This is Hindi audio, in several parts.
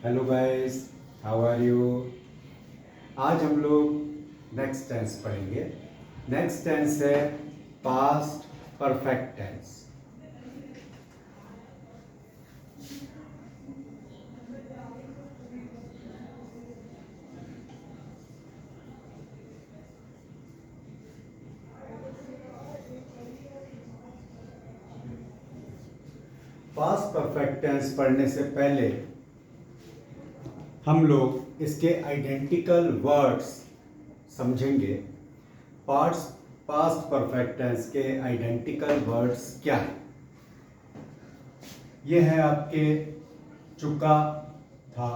Hello guys, how are you. आज हम लोग नेक्स्ट टेंस पढ़ेंगे। नेक्स्ट टेंस है past perfect tense. Past perfect tense पढ़ने से पहले हम लोग इसके आइडेंटिकल वर्ड्स समझेंगे। पास्ट पास्ट परफेक्ट टेंस के आइडेंटिकल वर्ड्स क्या है। ये है आपके चुका था,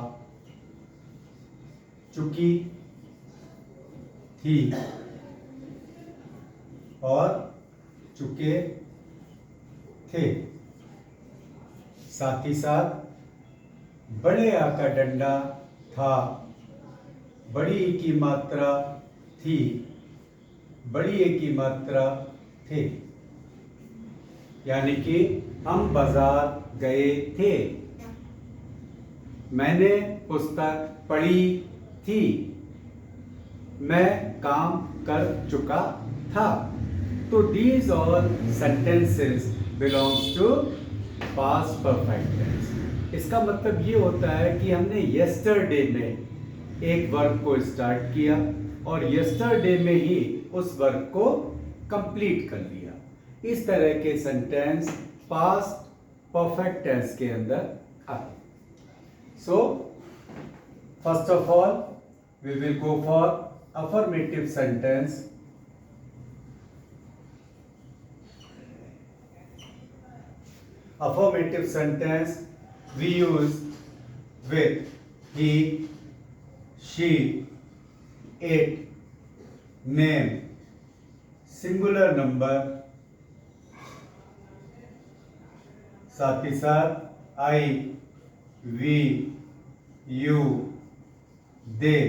चुकी थी और चुके थे। साथ ही साथ बड़े आ का डंडा था, बड़ी ए की मात्रा थी, बड़ी ए की मात्रा थे। यानी कि हम बाजार गए थे। मैंने पुस्तक पढ़ी थी। मैं काम कर चुका था। तो these all sentences belongs to past perfect tense. इसका मतलब ये होता है कि हमने यस्टरडे में एक वर्क को स्टार्ट किया और यस्टरडे में ही उस वर्क को कंप्लीट कर लिया। इस तरह के सेंटेंस पास्ट परफेक्ट टेंस के अंदर आते। So first of all we will go for affirmative sentence. Affirmative sentence we use with he, she, it, name, singular number, साथ ही साथ I, we, you, they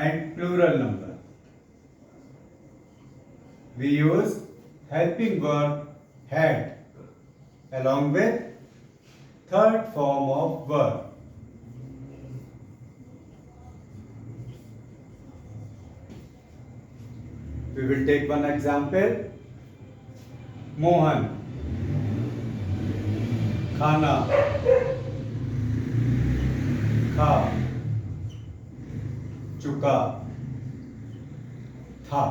and plural number. We use helping verb had along with third form of verb. We will take one example. Mohan खाना खा चुका था।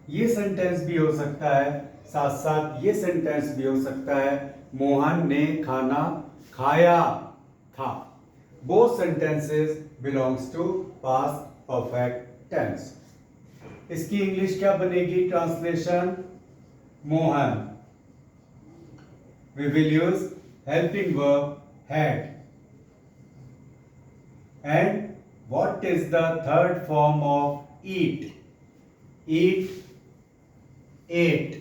ये सेंटेंस भी हो सकता है, साथ साथ ये सेंटेंस भी हो सकता है मोहन ने खाना खाया था। Both sentences belongs to past perfect tense. इसकी इंग्लिश क्या बनेगी translation? Mohan, we will use helping verb had. And what is the third form of eat? Eat, ate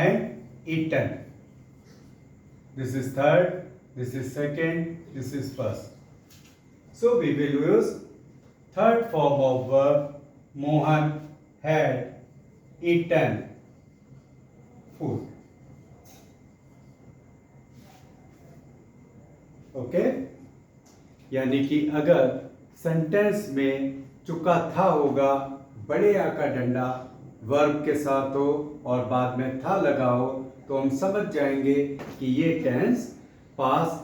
and eaten. This is third, this is second, this is first. So we will use third form of verb. Mohan had eaten food. Okay? यानी कि अगर सेंटेंस में चुका था होगा, बड़े आ का डंडा वर्ब के साथ हो और बाद में था लगा हो, तो हम समझ जाएंगे कि ये टेंस पास्ट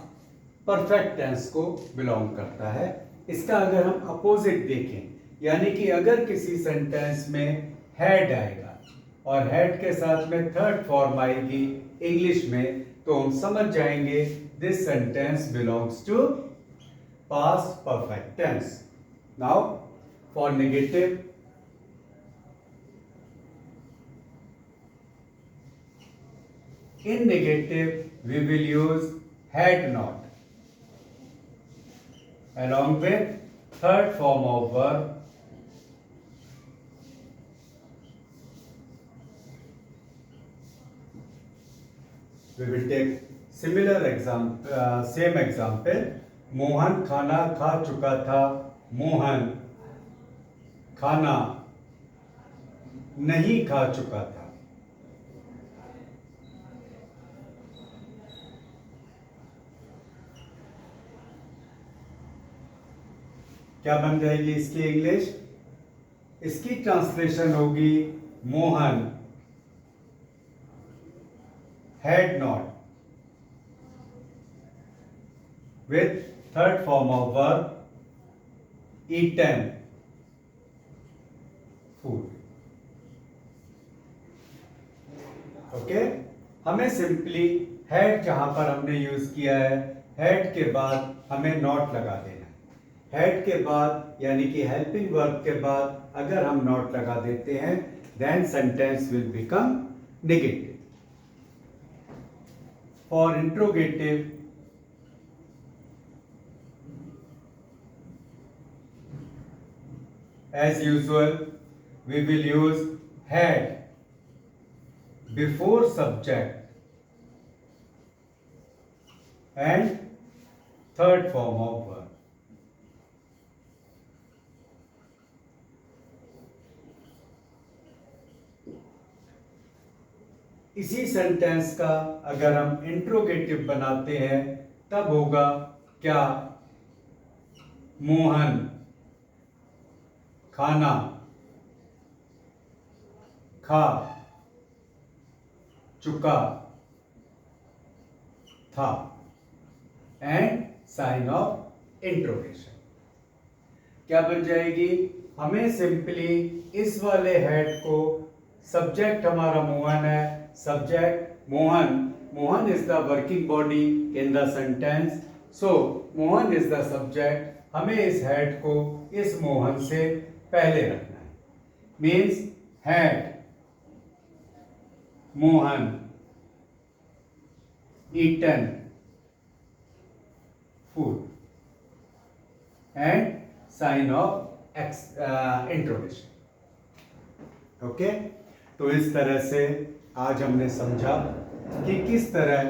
परफेक्ट टेंस को बिलोंग करता है। इसका अगर हम अपोजिट देखें, यानी कि अगर किसी सेंटेंस में हैड आएगा और हैड के साथ में थर्ड फॉर्म आएगी इंग्लिश में, तो हम समझ जाएंगे this sentence belongs to past perfect tense. Now for negative, in negative we will use had not along with third form of verb. We will take similar example, same example. Mohan खाना खा चुका था। मोहन खाना नहीं खा चुका था। क्या बन जाएगी इसकी इंग्लिश? इसकी ट्रांसलेशन होगी Mohan had not, with third form of verb eaten food. Okay, हमें सिंपली हैड जहां पर हमने यूज किया है, हैड के बाद हमें नॉट लगा देना है। हैड के बाद यानी कि हेल्पिंग वर्ब के बाद अगर हम नॉट लगा देते हैं then sentence will become negative. For interrogative as usual we will use had before subject and third form of verb. इसी सेंटेंस का अगर हम इंट्रोगेटिव बनाते हैं तब होगा क्या? मोहन खाना खा चुका था एंड साइन ऑफ इंट्रोगेशन। क्या बन जाएगी? हमें सिंपली इस वाले हेड को, सब्जेक्ट हमारा मोहन है, subject Mohan, Mohan is the working body in the sentence, so Mohan is the subject. हमें इस हेड को इस मोहन से पहले रखना है, means had Mohan eaten food and sign of interrogation. Okay, तो इस तरह से आज हमने समझा कि किस तरह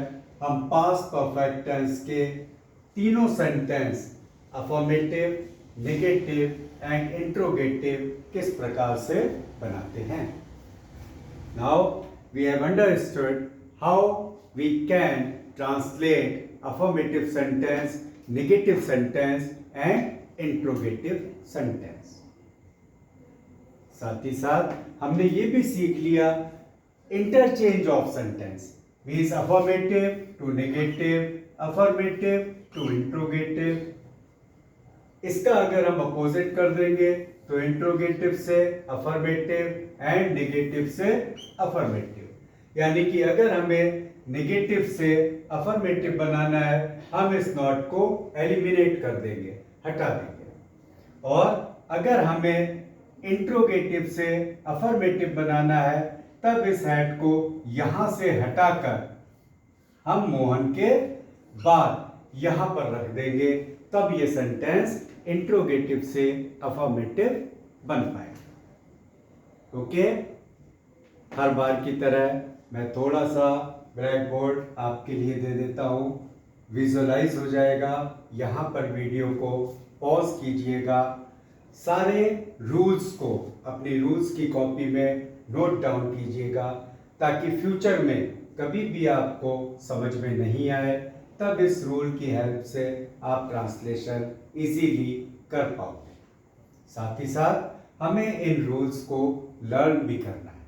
हम पास्ट परफेक्ट टेंस के तीनों sentence affirmative, negative and interrogative किस प्रकार से बनाते हैं। Now we have understood how we can translate affirmative sentence, negative sentence and interrogative sentence. साथ ही साथ हमने ये भी सीख लिया interchange of sentence, means affirmative to negative, affirmative to interrogative. इसका अगर हम अपोजिट कर देंगे तो इंट्रोगेटिव से अफर्मेटिव एंड नेगेटिव से अफर्मेटिव, यानी कि अगर हमें नेगेटिव से अफर्मेटिव बनाना है हम इस नॉट को एलिमिनेट कर देंगे, हटा देंगे, और अगर हमें इंट्रोगेटिव से अफर्मेटिव बनाना है तब इस हेड को यहां से हटाकर हम मोहन के बाद यहां पर रख देंगे, तब ये सेंटेंस इंट्रोगेटिव से अफर्मेटिव बन पाएगा। ओके, हर बार की तरह मैं थोड़ा सा ब्लैक बोर्ड आपके लिए दे देता हूं, विजुअलाइज हो जाएगा। यहां पर वीडियो को पॉज कीजिएगा, सारे रूल्स को अपनी रूल्स की कॉपी में नोट डाउन कीजिएगा, ताकि फ्यूचर में कभी भी आपको समझ में नहीं आए तब इस रूल की हेल्प से आप ट्रांसलेशन इजीली कर पाओगे। साथ ही साथ हमें इन रूल्स को लर्न भी करना है।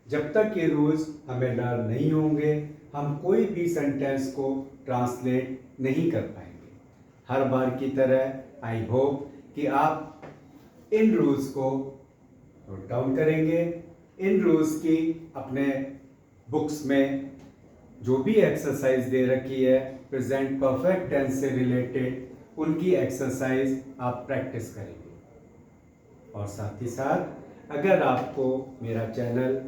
जब तक ये रूल्स हमें लर्न नहीं होंगे हम कोई भी सेंटेंस को ट्रांसलेट नहीं कर पाएंगे। हर बार की तरह आई होप कि आप इन रूल्स को नोट डाउन करेंगे, इन रूल्स की अपने बुक्स में जो भी एक्सरसाइज दे रखी है प्रेजेंट परफेक्ट टेंस से रिलेटेड, उनकी एक्सरसाइज आप प्रैक्टिस करेंगे। और साथ ही साथ अगर आपको मेरा चैनल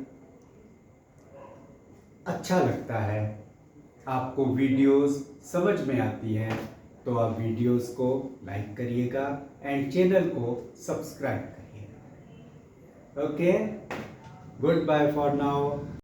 अच्छा लगता है, आपको वीडियोस समझ में आती हैं, तो आप वीडियोस को लाइक करिएगा एंड चैनल को सब्सक्राइब करिएगा। Okay, good bye for now.